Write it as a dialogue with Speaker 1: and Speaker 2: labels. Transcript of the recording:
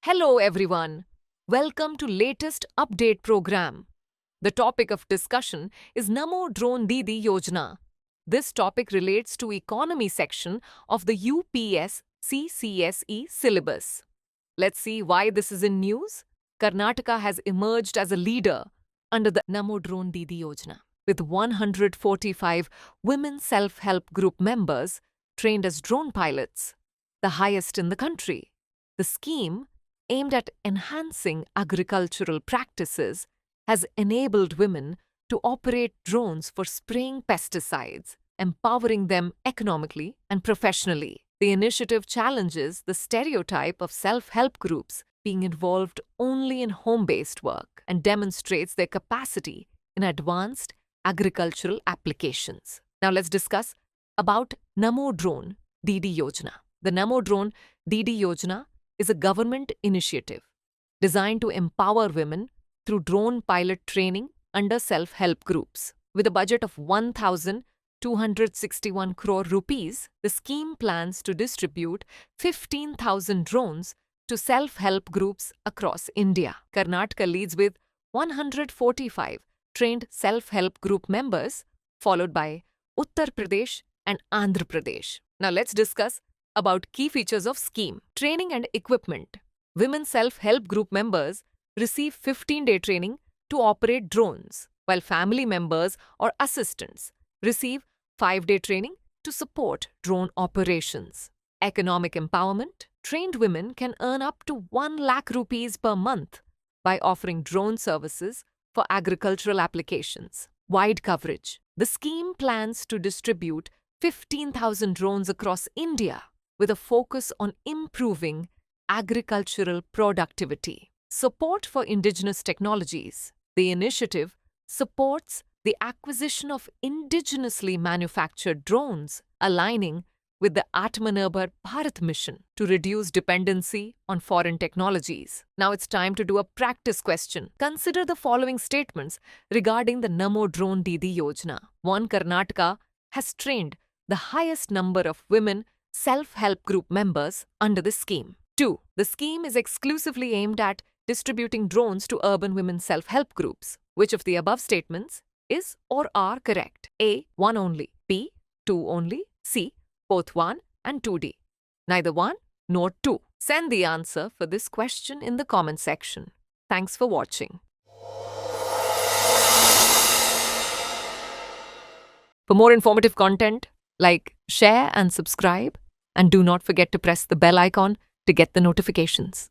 Speaker 1: Hello everyone. Welcome to latest update program. The topic of discussion is Namo Drone Didi Yojana. This topic relates to economy section of the UPSC CSE syllabus. Let's see why this is in news. Karnataka has emerged as a leader under the Namo Drone Didi Yojana with 145 women self-help group members trained as drone pilots, the highest in the country. The scheme, aimed at enhancing agricultural practices, has enabled women to operate drones for spraying pesticides, empowering them economically and professionally. The initiative challenges the stereotype of self-help groups being involved only in home-based work and demonstrates their capacity in advanced agricultural applications. Now let's discuss about Namo Drone Didi Yojana. The Namo Drone Didi Yojana is a government initiative designed to empower women through drone pilot training under self-help groups. With a budget of 1,261 crore rupees, the scheme plans to distribute 15,000 drones to self-help groups across India. Karnataka leads with 145 trained self-help group members, followed by Uttar Pradesh and Andhra Pradesh. Now let's discuss about key features of scheme. Training and equipment. Women self-help group members receive 15-day training to operate drones, while family members or assistants receive 5-day training to support drone operations. Economic empowerment. Trained women can earn up to 1 lakh rupees per month by offering drone services for agricultural applications. Wide coverage. The scheme plans to distribute 15,000 drones across India, with a focus on improving agricultural productivity. Support for indigenous technologies. The initiative supports the acquisition of indigenously manufactured drones, aligning with the Atmanirbhar Bharat mission to reduce dependency on foreign technologies. Now it's time to do a practice question. Consider the following statements regarding the Namo Drone Didi Yojana. 1. Karnataka has trained the highest number of women self-help group members under the scheme. 2. The scheme is exclusively aimed at distributing drones to urban women self-help groups. Which of the above statements is or are correct? A. 1 only. B. 2 only. C. Both 1 and 2D. Neither 1 nor 2. Send the answer for this question in the comment section. Thanks for watching. For more informative content, like, share and subscribe, and do not forget to press the bell icon to get the notifications.